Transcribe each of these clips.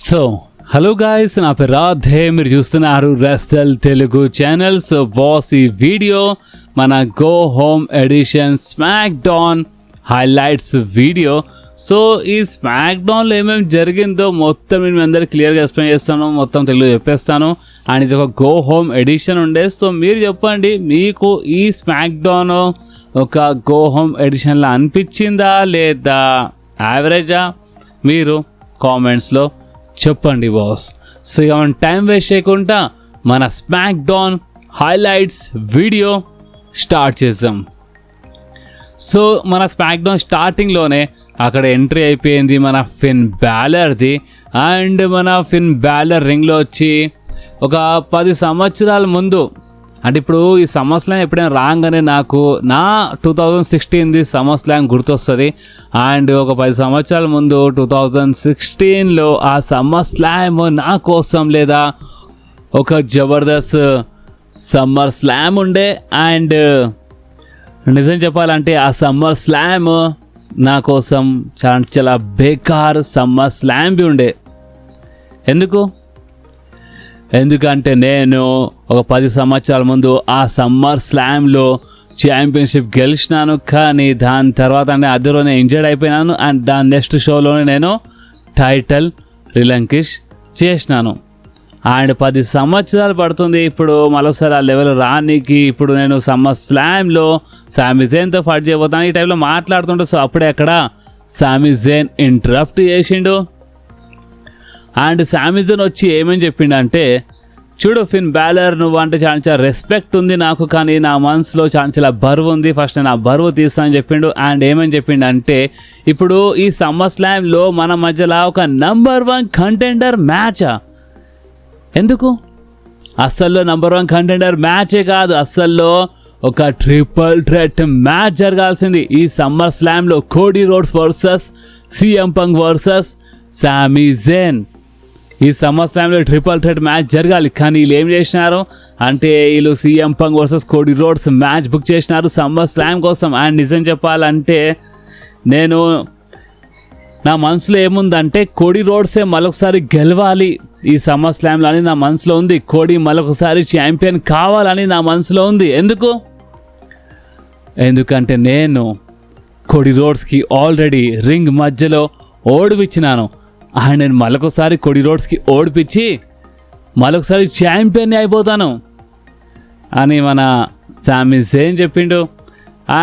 So hello guys, నా పేరు రాధే, మీరు చూస్తున్నారు wrestle Telugu channel. So boss, ఈ వీడియో మన go home edition SmackDown highlights video. So ఈ స్మాక్ డౌన్లో ఏమేమి జరిగిందో మొత్తం నేను అందరికీ క్లియర్గా ఎక్స్ప్లెయిన్ చేస్తాను, మొత్తం తెలుగు చెప్పేస్తాను. అండ్ ఇది ఒక గో హోమ్ ఎడిషన్ ఉండే. సో మీరు చెప్పండి, మీకు ఈ స్మాక్ డౌన్ ఒక గో హోమ్ ఎడిషన్లా అనిపించిందా లేదా యావరేజా? మీరు కామెంట్స్లో చెప్పండి బాస్. సో ఇక మనం టైం వేస్ట్ చేయకుండా మన smack down highlights video start చేద్దాం. సో మన స్మాక్ డౌన్ స్టార్టింగ్లోనే అక్కడ ఎంట్రీ అయిపోయింది మన ఫిన్ బ్యాలర్ది. అండ్ మన ఫిన్ బ్యాలర్ రింగ్లో వచ్చి ఒక 10 సంవత్సరాల ముందు, అంటే ఇప్పుడు ఈ సమ్మర్స్లామ్ ఎప్పుడైనా రాగానే నాకు నా 2016ది సమ్మర్స్లామ్ గుర్తొస్తుంది. అండ్ ఒక 10 సంవత్సరాల ముందు 2016లో ఆ సమ్మర్స్లామ్ నా కోసం లేదా ఒక జబర్దస్త్ సమ్మర్ స్లామ్ ఉండే. అండ్ నిజం చెప్పాలంటే ఆ సమ్మర్ స్లామ్ నా కోసం చాలా బేకార్ సమ్మర్ స్లామ్ బి ఉండే. ఎందుకంటే నేను ఒక 10 సంవత్సరాల ముందు ఆ సమ్మర్ స్లామ్లో ఛాంపియన్షిప్ గెలిచినాను. కానీ దాని తర్వాత అదే రోజు ఇంజర్డ్ అయిపోయినాను. అండ్ దాని నెక్స్ట్ షోలోనే నేను టైటిల్ రిలంకిష్ చేసినాను. అండ్ 10 సంవత్సరాలు పడుతుంది ఇప్పుడు మరోసారి ఆ లెవెల్ రానికి. ఇప్పుడు నేను సమ్మర్ స్లామ్లో సామీ జైన్తో ఫైట్ చేయబోతాను. ఈ టైంలో మాట్లాడుతుంటే సో అప్పుడే అక్కడ సామీ జైన్ ఇంటరప్ట్ చేసిండు. అండ్ సామీ జైన్ వచ్చి ఏమని చెప్పిండంటే, చూడు ఫిన్ బ్యాలర్, నువ్వు అంటే చాలా రెస్పెక్ట్ ఉంది నాకు, కానీ నా మనసులో చాలా బరువు ఉంది, ఫస్ట్ నేను ఆ బరువు తీస్తానని చెప్పిండు. అండ్ ఏమని చెప్పిండంటే, ఇప్పుడు ఈ సమ్మర్ స్లామ్లో మన మధ్యలో ఒక నంబర్ 1 కంటెండర్ మ్యాచా? ఎందుకు? అస్సల్లో నంబర్ 1 కంటెండర్ మ్యాచే కాదు, అస్సల్లో ఒక ట్రిపుల్ థ్రెట్ మ్యాచ్ జరగాల్సింది ఈ సమ్మర్ స్లామ్లో. Cody Rhodes versus CM Punk versus Sami Zayn. ఈ సమ్మర్ స్లామ్లో ట్రిపుల్ థ్రెట్ మ్యాచ్ జరగాలి. కానీ వీళ్ళు ఏం చేసినారు అంటే, వీళ్ళు CM Punk versus Cody Rhodes match book చేసినారు సమ్మర్ స్లామ్ కోసం. అండ్ నిజం చెప్పాలంటే నా మనసులో ఏముందంటే, కోడీ రోడ్సే మరొకసారి గెలవాలి ఈ సమ్మర్ స్లామ్లో అని నా మనసులో ఉంది. కోడీ మరొకసారి ఛాంపియన్ కావాలని నా మనసులో ఉంది. ఎందుకంటే నేను కోడీ రోడ్స్కి ఆల్రెడీ రింగ్ మధ్యలో ఓడిపించినాను. అండ్ నేను మరొకసారి కోడీ రోడ్స్కి ఓడిపించి మరొకసారి ఛాంపియన్ అయిపోతాను అని మన సామీ జైన్ చెప్పిండు.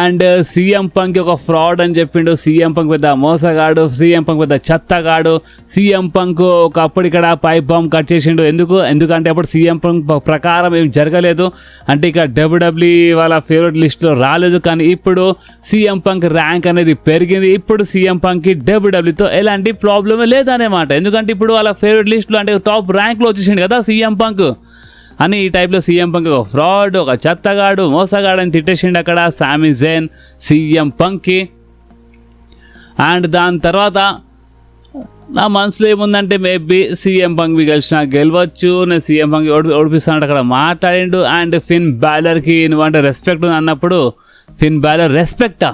అండ్ సీఎం పంక్ ఒక ఫ్రాడ్ అని చెప్పిండు. సీఎం పంక్ పెద్ద మోసగాడు, సీఎం పంక్ పెద్ద చెత్తగాడు. సీఎం పంక్ ఒకప్పుడు ఇక్కడ పైప్ బాంబ్ కట్ చేసిండు. ఎందుకంటే అప్పుడు సీఎం పంక్ ప్రకారం ఏం జరగలేదు, అంటే ఇక డబ్ల్యూడబ్ల్యూఈ వాళ్ళ ఫేవరెట్ లిస్ట్లో రాలేదు. కానీ ఇప్పుడు సీఎం పంక్ ర్యాంక్ అనేది పెరిగింది. ఇప్పుడు సీఎం పంక్కి డబ్ల్యూడబ్ల్యూతో ఎలాంటి ప్రాబ్లమే లేదనేమాట. ఎందుకంటే ఇప్పుడు వాళ్ళ ఫేవరెట్ లిస్ట్లో అంటే టాప్ ర్యాంక్లో వచ్చేసిండు కదా సీఎం పంక్ అని. ఈ టైప్లో సీఎం పంక్ ఒక ఫ్రాడ్, ఒక చెత్తగాడు, మోసగాడు అని తిట్టేసిండు అక్కడ సామీ జైన్ సీఎం పంక్కి. అండ్ దాని తర్వాత నా మనసులో ఏముందంటే, మేబీ సీఎం పంక్ గెలవచ్చు, నేను సీఎం పంక్ ఓడిపిస్తాను అక్కడ మాట్లాడిండు. అండ్ ఫిన్ బ్యాలర్కి నువ్వంటే రెస్పెక్ట్ ఉంది అన్నప్పుడు, ఫిన్ బ్యాలర్ రెస్పెక్టా?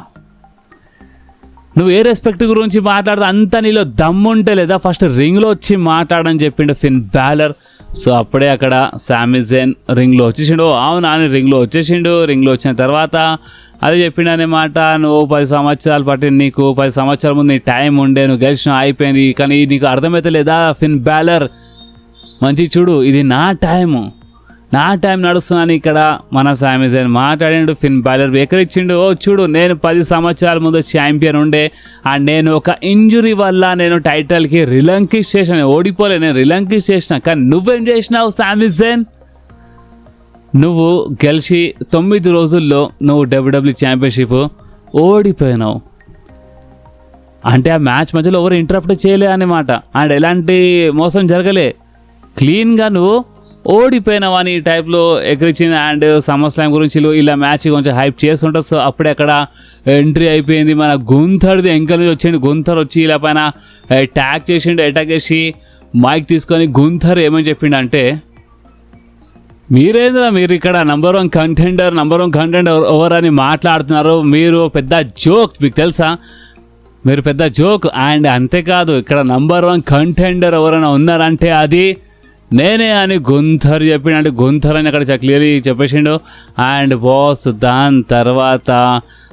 నువ్వు ఏ రెస్పెక్ట్ గురించి మాట్లాడదు? అంతా నీలో దమ్ముంటే లేదా ఫస్ట్ రింగ్లో వచ్చి మాట్లాడని చెప్పిండు ఫిన్ బ్యాలర్. సో అప్పుడే అక్కడ సామీ జైన్ రింగ్లో వచ్చేసిండు. అవునా అని రింగ్లో వచ్చేసిండు. రింగ్లో వచ్చిన తర్వాత అదే చెప్పిండనే మాట, నువ్వు 10 సంవత్సరాలు పట్టింది, నీకు 10 సంవత్సరాల ముందు నీ టైం ఉండే, నువ్వు గెలిచిన అయిపోయింది. కానీ నీకు అర్థమైతే లేదా ఫిన్ బ్యాలర్? మంచి చూడు, ఇది నా టైం నడుస్తున్నాను ఇక్కడ మన సామీ జైన్ మాట్లాడిండు. ఫిన్ బ్యాలర్ ఎక్కడిచ్చిండు, ఓ చూడు నేను 10 సంవత్సరాల ముందు ఛాంపియన్ ఉండే, అండ్ నేను ఒక ఇంజురీ వల్ల నేను టైటిల్కి రిలంకిష్ చేసిన, ఓడిపోలే, నేను రిలంకిష్ చేసిన. కానీ నువ్వేం చేసినావు సామీ జైన్? నువ్వు గెలిచి 9 రోజుల్లో నువ్వు డబ్ల్యూడబ్ల్యూ ఛాంపియన్షిప్ ఓడిపోయినావు. అంటే ఆ మ్యాచ్ మధ్యలో ఎవరు ఇంటరప్ట్ చేయలే అన్నమాట. అండ్ ఎలాంటి మోసం జరగలే, క్లీన్గా నువ్వు ఓడిపోయినావు అని ఈ టైప్లో ఎగిరిచింది. అండ్ సమ్మర్ స్లామ్ గురించి ఇలా మ్యాచ్ కొంచెం హైప్ చేస్తుంటారు. సో అప్పుడే అక్కడ ఎంట్రీ అయిపోయింది మన గుంథర్ది. ఎంకల్ నుంచి వచ్చిండు. గుంథర్ వచ్చి ఇలా పైన అటాక్ చేసి మైక్ తీసుకొని గుంథర్ ఏమని చెప్పిండంటే, మీరు ఇక్కడ నంబర్ 1 కంటెండర్ ఎవరు అని మాట్లాడుతున్నారు, మీరు పెద్ద జోక్, మీకు తెలుసా మీరు పెద్ద జోక్. అండ్ అంతేకాదు ఇక్కడ నంబర్ 1 కంటెండర్ ఎవరైనా ఉన్నారంటే అది నేనే అని గుంథర్ చెప్పిండు. అంటే గుంథర్ అని అక్కడ క్లియర్లీ చెప్పేసిండు. అండ్ బాస్ దాని తర్వాత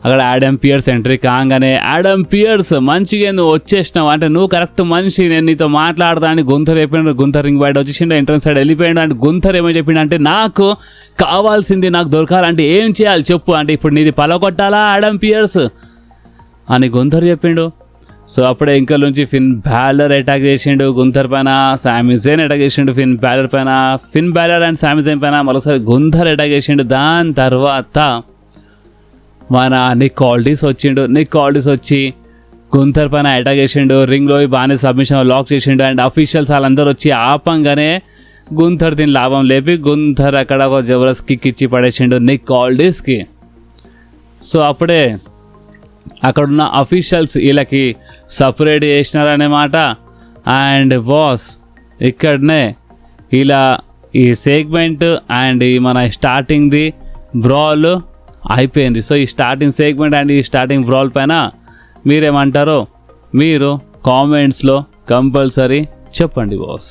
అక్కడ యాడమ్ పియర్స్ ఎంట్రీ కాగానే, యాడమ్ పియర్స్ మంచిగా నువ్వు వచ్చేసినావు, అంటే నువ్వు కరెక్ట్ మనిషి, నేను నీతో మాట్లాడదా అని గుంథర్ చెప్పిండు. గుంథర్ రింగ్ బయట వచ్చేసిండు, ఎంట్రన్స్ సైడ్ వెళ్ళిపోయాడు. అండ్ గుంథర్ ఏమో చెప్పిండు అంటే నాకు కావాల్సింది నాకు దొరకాలంటే ఏం చేయాలి చెప్పు, అంటే ఇప్పుడు నీది పలకొట్టాలా యాడమ్ పియర్స్ అని గుంథర్ చెప్పిండు. సో అప్పుడే ఇంకా నుంచి ఫిన్ బ్యాలర్ అటాక్ చేసిండు గుంథర్ పైన, సామీ జైన్ అటాక్ చేసిండు ఫిన్ బ్యాలర్ పైన, ఫిన్ బ్యాలర్ అండ్ సామీ జైన్ పైన మరోసారి గుంథర్ అటాక్ చేసిండు. దాని తర్వాత మన నిక్ ఆల్డిస్ వచ్చిండు. నిక్ ఆల్డిస్ వచ్చి గుంథర్ పైన అటాక్ చేసిండు, రింగ్లో బాగానే సబ్మిషన్ లాక్ చేసిండు. అండ్ అఫీషియల్స్ వాళ్ళందరూ వచ్చి ఆపంగానే గుంథర్ దీని లాభం లేపి గుంథర్ అక్కడ ఒక జబర్దస్త్ కిక్ ఇచ్చి పడేసిండు నిక్ ఆల్డిస్కి. సో అప్పుడే అక్కడున్న అఫీషియల్స్ వీళ్ళకి సపరేట్ చేసినారన్నమాట. అండ్ బాస్ ఇక్కడనే ఇలా ఈ సెగ్మెంట్ అండ్ ఈ మన స్టార్టింగ్ది బ్రాల్ అయిపోయింది. సో ఈ స్టార్టింగ్ సెగ్మెంట్ అండ్ ఈ స్టార్టింగ్ బ్రాల్ పైన మీరేమంటారో మీరు కామెంట్స్లో కంపల్సరీ చెప్పండి బాస్.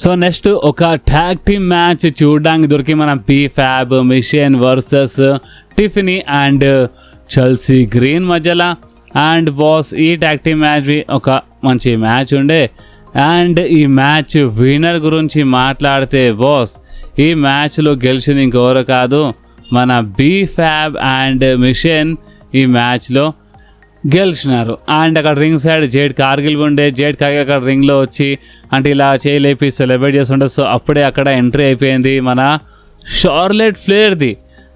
సో నెక్స్ట్ ఒక ట్యాగ్ టీమ్ మ్యాచ్ చూడడానికి దొరికి మన B Fab Michin versus Tiffany and Chelsea Green మధ్యలో. అండ్ బాస్ ఈ ట్యాగ్ టీమ్ మ్యాచ్ ఒక మంచి మ్యాచ్ ఉండే. అండ్ ఈ మ్యాచ్ విన్నర్ గురించి మాట్లాడితే బాస్ ఈ మ్యాచ్లో గెలిచింది ఇంకెవరు కాదు మన బీఫ్యాబ్ అండ్ మిషన్ ఈ మ్యాచ్లో గెలిచినారు. అండ్ అక్కడ రింగ్ సైడ్ జేడ్ కార్గిల్ ఉండే. జేడ్ కార్గిల్ అక్కడ రింగ్లో వచ్చి అంటే ఇలా చేయలేపి సెలబ్రేట్ చేస్తుంటే సో అప్పుడే అక్కడ ఎంట్రీ అయిపోయింది మన షార్లెట్ ఫ్లేర్ది.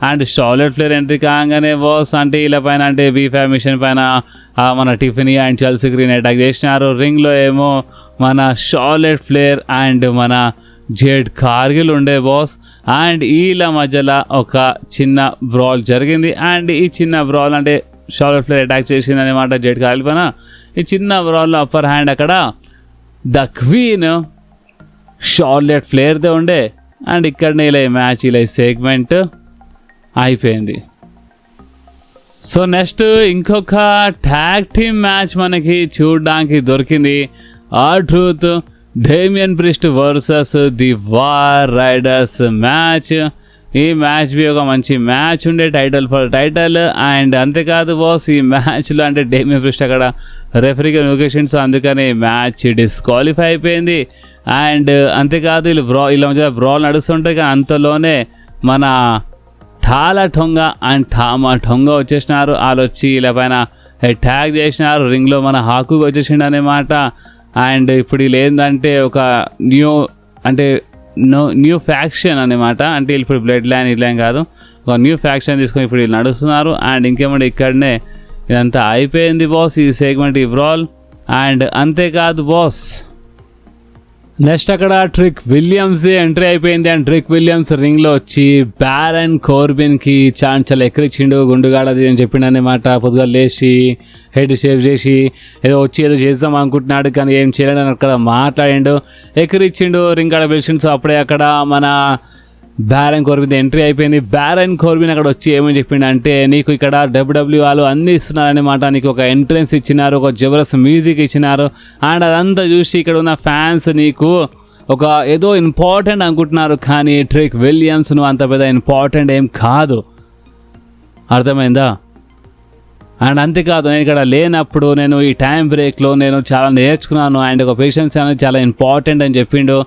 అండ్ షార్లెట్ ఫ్లేర్ ఎంట్రీ కాగానే బాస్ అంటే ఇలా పైన అంటే బీఫ్యాబ్ మిషన్ పైన మన Tiffany and Chelsea Green attack చేసినారు. రింగ్లో ఏమో మన షార్లెట్ ఫ్లేర్ అండ్ మన జేడ్ కార్గిల్ ఉండే బాస్. అండ్ వీళ్ళ మధ్యలో ఒక చిన్న బ్రాల్ జరిగింది. అండ్ ఈ చిన్న బ్రాల్ అంటే షార్లెట్ ఫ్లేర్ అటాక్ చేసింది అనమాట జేడ్ కార్గిల్ పైన. ఈ చిన్న బ్రాల్లో అప్పర్ హ్యాండ్ అక్కడ ద క్వీన్ షార్లెట్ ఫ్లేర్దే ఉండే. అండ్ ఇక్కడనే ఇలా మ్యాచ్ ఇలా సెగ్మెంట్ అయిపోయింది. సో నెక్స్ట్ ఇంకొక ట్యాగ్ టీమ్ మ్యాచ్ మనకి చూడడానికి దొరికింది. R-Truth Damian priest versus the war riders match. ఈ మ్యాచ్ బి ఒక మంచి మ్యాచ్ ఉండే టైటిల్ ఫర్ టైటిల్. అండ్ అంతేకాదు బాస్ ఈ మ్యాచ్లో అంటే డేమియన్ ప్రిస్ట్ అక్కడ రెఫరీగా నోకేషన్, సో అందుకని మ్యాచ్ డిస్క్వాలిఫై అయిపోయింది. అండ్ అంతేకాదు వీళ్ళ మధ్య బ్రాల్ నడుస్తుంటే అంతలోనే మన ఠాలా టొంగా అండ్ ఠామా టొంగా వచ్చేసినారు. వాళ్ళు వచ్చి ఇలా పైన అటాక్ చేసినారు. రింగ్లో మన హాకు వచ్చేసిండు అనమాట. అండ్ ఇప్పుడు వీళ్ళు ఏంటంటే ఒక న్యూ ఫ్యాక్షన్ అనమాట. అంటే ఇప్పుడు బ్లడ్ లైన్ ఇట్లా కాదు, ఒక న్యూ ఫ్యాక్షన్ తీసుకొని ఇప్పుడు వీళ్ళు నడుస్తున్నారు. అండ్ ఇంకేమంటే ఇక్కడనే ఇదంతా అయిపోయింది బాస్ ఈ సెగ్మెంట్ ఈ బ్రాల్. అండ్ అంతేకాదు బాస్ నెక్స్ట్ అక్కడ ట్రిక్ విలియమ్స్ ఎంట్రీ అయిపోయింది. అండ్ ట్రిక్ విలియమ్స్ రింగ్లో వచ్చి బ్యారన్ కోర్బిన్కి చాలా ఎక్కరిచ్చిండు, గుండుగాడది అని చెప్పిండు అనమాట. పొద్దుగా లేచి హెడ్ షేవ్ చేసి ఏదో వచ్చి ఏదో చేద్దాం అనుకుంటున్నాడు కానీ ఏం చేయలేదని అక్కడ మాట్లాడిండు, ఎక్కరిచ్చిండు, రింగ్ కాడ పిలిచిండు. సో అప్పుడే అక్కడ మన బ్యారన్ కోర్బిన్ ఎంట్రీ అయిపోయింది. బ్యారన్ కోర్బిన్ అక్కడ వచ్చి ఏమని చెప్పిండు అంటే నీకు ఇక్కడ WWE వాళ్ళు అన్నీ ఇస్తున్నారనమాట, నీకు ఒక ఎంట్రెన్స్ ఇచ్చినారు, ఒక జబర్దస్త్ మ్యూజిక్ ఇచ్చినారు. అండ్ అదంతా చూసి ఇక్కడ ఉన్న ఫ్యాన్స్ నీకు ఒక ఏదో ఇంపార్టెంట్ అనుకుంటున్నారు కానీ ట్రిక్ విలియమ్స్ నువ్వు అంత పెద్ద ఇంపార్టెంట్ ఏం కాదు, అర్థమైందా? అండ్ అంతేకాదు నేను ఇక్కడ లేనప్పుడు నేను ఈ టైం బ్రేక్లో నేను చాలా నేర్చుకున్నాను. అండ్ ఒక పేషెన్స్ అనేది చాలా ఇంపార్టెంట్ అని చెప్పిండు.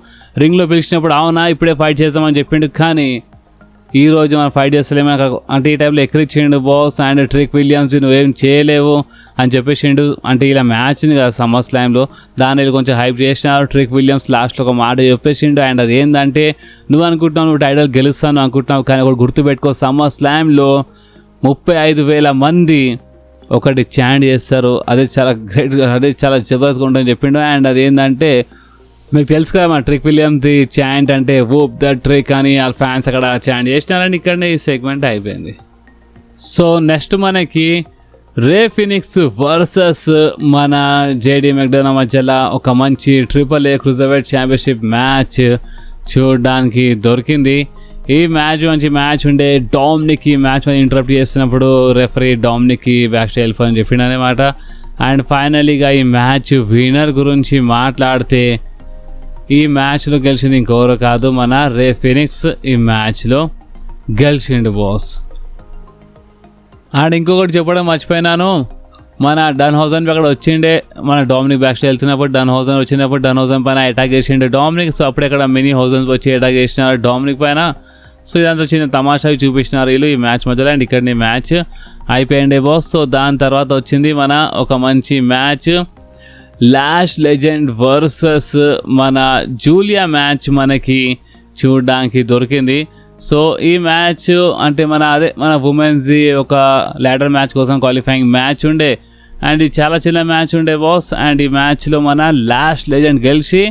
రింగ్లో పిలిచినప్పుడు అవునా ఇప్పుడే ఫైట్ చేద్దామని చెప్పిండు కానీ ఈరోజు మనం ఫైట్ చేస్తలేమో అంటే ఈ టైంలో ఎక్కరిచ్చిండు బాస్. అండ్ ట్రిక్ విలియమ్స్ నువ్వేం చేయలేవు అని చెప్పేసిండు. అంటే ఇలా మ్యాచ్ ఉంది కదా సమ్మర్ స్లామ్లో, దాన్ని కొంచెం హైప్ చేసినారు. ట్రిక్ విలియమ్స్ లాస్ట్లో ఒక మాట చెప్పేసిండు. అండ్ అది ఏంటంటే నువ్వు అనుకుంటున్నావు నువ్వు టైటిల్ గెలుస్తాను అనుకుంటున్నావు కానీ ఒకటి గుర్తుపెట్టుకో, సమ్మర్ స్లామ్లో 35,000 మంది ఒకటి చాంట్ చేస్తారు, అదే చాలా గ్రేట్, అదే చాలా జబర్దస్త్గా ఉంటుందని చెప్పిండు. అండ్ అది ఏంటంటే మీకు తెలుసు కదా మన ట్రిక్ విలియమ్స్ది చాంట్ అంటే వూప్ ద ట్రిక్ అని వాళ్ళ ఫ్యాన్స్ అక్కడ చాంట్ చేసినారని ఇక్కడనే ఈ సెగ్మెంట్ అయిపోయింది. సో నెక్స్ట్ మనకి రే ఫినిక్స్ వర్సెస్ మన జేడీ మెక్డోనా మధ్యలో ఒక మంచి AAA క్రూజర్వెయిట్ ఛాంపియన్షిప్ మ్యాచ్ చూడడానికి దొరికింది. ఈ మ్యాచ్ మంచి మ్యాచ్ ఉండే. డామినిక్ ఈ మ్యాచ్ ఇంటరప్ట్ చేస్తున్నప్పుడు రెఫరీ డామినిక్కి బ్యాక్ స్టైల్ వెళ్ళిపోయి అని చెప్పిండు అనమాట. అండ్ ఫైనలీగా ఈ మ్యాచ్ విన్నర్ గురించి మాట్లాడితే ఈ మ్యాచ్లో గెలిచింది ఇంకెవరో కాదు, మన రే ఫినిక్స్ ఈ మ్యాచ్లో గెలిచిండు బాస్. అండ్ ఇంకొకటి చెప్పడం మర్చిపోయినాను, మన డన్ హౌజన్ అక్కడ వచ్చిండే, మన డామినిక్ బ్యాక్ స్టైల్ వెళ్తున్నప్పుడు డన్ హౌజన్ పైన అటాక్ చేసిండే డామినిక్. సో అప్పుడు ఇక్కడ మినీ హౌజన్స్ వచ్చి అటాక్ చేసినారు డామినిక్ పైన. సో ఇదంతా చిన్న తమాషా చూపించినారు వీళ్ళు ఈ మ్యాచ్ మధ్యలో. అండ్ ఇక్కడ మ్యాచ్ అయిపోయిండే బాస్. సో దాని తర్వాత వచ్చింది మన ఒక మంచి మ్యాచ్, లాష్ లెజెండ్ వర్సెస్ మన జూలియా మ్యాచ్ మనకి చూడడానికి దొరికింది. సో ఈ మ్యాచ్ అంటే మన ఉమెన్స్ది ఒక ల్యాడర్ మ్యాచ్ కోసం క్వాలిఫైయింగ్ మ్యాచ్ ఉండే. అండ్ ఇది చాలా చిన్న మ్యాచ్ ఉండే బాస్. అండ్ ఈ మ్యాచ్లో మన లాష్ లెజెండ్ గెలిచి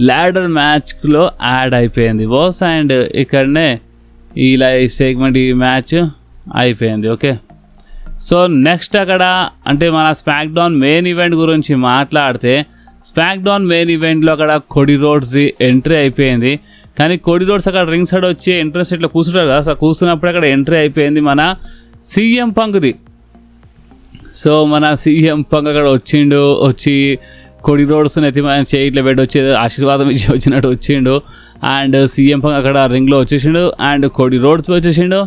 ల్యాడర్ మ్యాచ్లో యాడ్ అయిపోయింది బాస్. అండ్ ఇక్కడనే ఇలా ఈ సెగ్మెంట్ ఈ మ్యాచ్ అయిపోయింది. ఓకే, సో నెక్స్ట్ అక్కడ అంటే మన స్మాక్ డౌన్ మెయిన్ ఈవెంట్ గురించి మాట్లాడితే, స్మాక్ డౌన్ మెయిన్ ఈవెంట్లో అక్కడ కోడీ రోడ్స్ది ఎంట్రీ అయిపోయింది. కానీ కోడీ రోడ్స్ అక్కడ రింగ్ సైడ్ వచ్చి ఎంట్రన్స్ ఇట్లా కూర్చుంటారు కదా, సో కూర్చున్నప్పుడు అక్కడ ఎంట్రీ అయిపోయింది మన సీఎం పంక్ది. సో మన సీఎం పంక్ అక్కడ వచ్చి కోడీ రోడ్స్ నెత్తి చేయి ఇట్లా పెట్టి వచ్చేది ఆశీర్వాదం ఇచ్చి వచ్చినట్టు వచ్చిండు. అండ్ సీఎం పంక్ అక్కడ రింగ్లో వచ్చేసిండు. అండ్ కోడీ రోడ్స్ వచ్చేసిండు.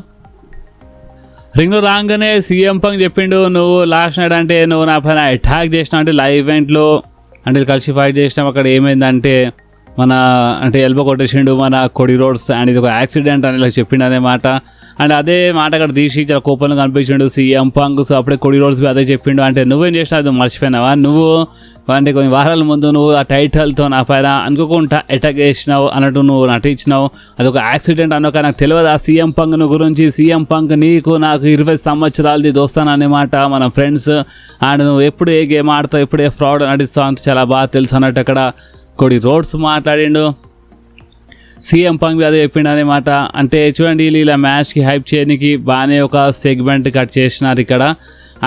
రింగ్లో రాగానే సీఎం పంక్ చెప్పిండు, నువ్వు లాస్ట్ నైట్ అంటే నువ్వు నా పైన అటాక్ చేసినావు అంటే లైవ్ ఈవెంట్లో అంటే కలిసి ఫైట్ చేసినాం. అక్కడ ఏమైందంటే అంటే ఎల్బో కొట్టేసిండు మన కోడీ రోడ్స్. అండ్ ఇది ఒక యాక్సిడెంట్ అని ఇలా చెప్పిండు అదే మాట. అండ్ అదే మాట అక్కడ తీసి చాలా కోపంగా కనిపించిండు సీఎం పంక్. సో అప్పుడే కోడీ రోడ్స్ అదే చెప్పిండు, అంటే నువ్వేం చేసినావు అది మర్చిపోయినావా, నువ్వు అంటే కొన్ని వారాల ముందు నువ్వు ఆ టైటిల్తో నా పైన అనుకోకుండా అటాక్ చేసినావు అన్నట్టు నువ్వు నటించినావు, అదొక యాక్సిడెంట్ అన్నొక నాకు తెలియదు ఆ సీఎం పంక్ గురించి. సీఎం పంక్ నాకు 20 సంవత్సరాలది దోస్తాను అన్నమాట, మన ఫ్రెండ్స్. అండ్ నువ్వు ఎప్పుడు ఏ గేమ్ ఆడతావు, ఎప్పుడు ఏ ఫ్రాడ్ నటిస్తావు అంత చాలా బాగా తెలుసు అన్నట్టు అక్కడ కోడీ రోడ్స్ మాట్లాడిండు. సీఎం పంక్ అదే చెప్పిండు అనమాట. అంటే చూడండి వీళ్ళు ఇలా మ్యాచ్కి హైప్ చేయడానికి బాగానే ఒక సెగ్మెంట్ కట్ చేసినారు ఇక్కడ.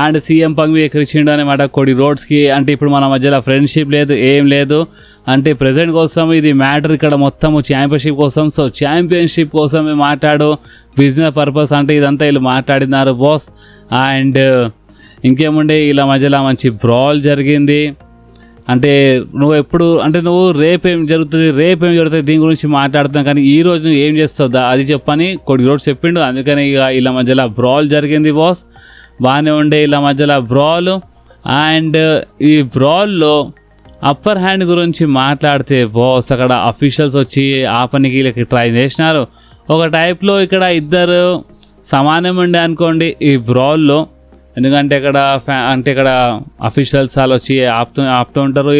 అండ్ సీఎం పంక్ ఎక్కడిచ్చిండు అనమాట కోడీ రోడ్స్కి. అంటే ఇప్పుడు మన మధ్యలో ఫ్రెండ్షిప్ లేదు, ఏం లేదు, అంటే ప్రజెంట్ కోసం ఇది మ్యాటర్ ఇక్కడ మొత్తము ఛాంపియన్షిప్ కోసం. సో ఛాంపియన్షిప్ కోసమే మాట్లాడు, బిజినెస్ పర్పస్ అంటే ఇదంతా వీళ్ళు మాట్లాడినారు బాస్. అండ్ ఇంకేముండే ఇలా మధ్యలో మంచి బ్రాల్ జరిగింది. అంటే నువ్వు రేపేం జరుగుతుంది దీని గురించి మాట్లాడుతున్నావు, కానీ ఈ రోజు నువ్వు ఏం చేస్తావు అది చెప్పని కోడీ రోడ్స్ చెప్పిండు. అందుకని ఇక ఇలా మధ్యలో బ్రాల్ జరిగింది బాస్, బాగానే ఉండే ఇలా మధ్యలో బ్రాల్. అండ్ ఈ బ్రాల్లో అప్పర్ హ్యాండ్ గురించి మాట్లాడితే బాస్ అక్కడ అఫీషియల్స్ వచ్చి ఆపనికి వీళ్ళకి ట్రై చేసినారు. ఒక టైప్లో ఇక్కడ ఇద్దరు సమానం ఉండే అనుకోండి ఈ బ్రాల్లో. ఎందుకంటే ఇక్కడ అఫీషియల్స్ వాళ్ళు వచ్చి ఆపుతూ ఉంటారు,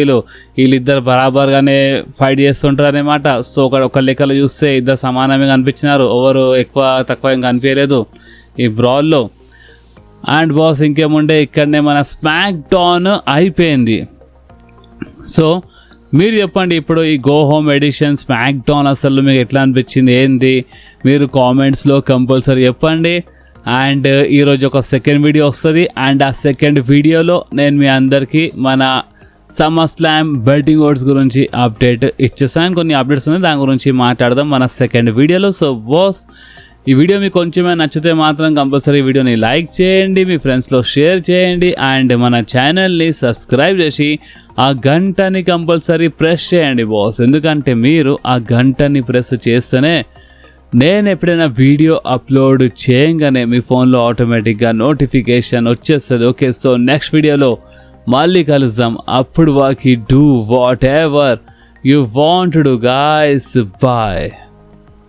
వీళ్ళిద్దరు బరాబర్గానే ఫైట్ చేస్తుంటారు అనమాట. సో ఒక లెక్కలో చూస్తే ఇద్దరు సమానమే కనిపించినారు, ఎవరు ఎక్కువ తక్కువ ఏం కనిపించలేదు ఈ బ్రాల్లో. అండ్ బాస్ ఇంకేముండే ఇక్కడనే మన స్మాక్ డౌన్ అయిపోయింది. సో మీరు చెప్పండి ఇప్పుడు ఈ go home edition SmackDown అసలు మీకు ఎట్లా అనిపించింది ఏంది, మీరు కామెంట్స్లో కంపల్సరీ చెప్పండి. అండ్ ఈరోజు ఒక సెకండ్ వీడియో వస్తుంది. అండ్ ఆ సెకండ్ వీడియోలో నేను మీ అందరికీ మన సమ్మర్ స్లామ్ బెట్టింగ్ ఓడ్స్ గురించి అప్డేట్ ఇచ్చేసాను. కొన్ని అప్డేట్స్ ఉన్నాయి, దాని గురించి మాట్లాడదాం మన సెకండ్ వీడియోలో. సో బాస్ ఈ వీడియో మీకు కొంచెమే నచ్చితే మాత్రం కంపల్సరీ వీడియోని లైక్ చేయండి, మీ ఫ్రెండ్స్లో షేర్ చేయండి. అండ్ మన ఛానల్ని సబ్స్క్రైబ్ చేసి ఆ గంటని కంపల్సరీ ప్రెస్ చేయండి బాస్. ఎందుకంటే మీరు ఆ గంటని ప్రెస్ చేస్తేనే నేను ఎప్పుడైనా వీడియో అప్లోడ్ చేయగానే మీ ఫోన్లో ఆటోమేటిక్గా నోటిఫికేషన్ వచ్చేస్తుంది. ఓకే, సో నెక్స్ట్ వీడియోలో మళ్ళీ కలుద్దాం. అప్పుడు వాకి do whatever you want to do guys. Bye.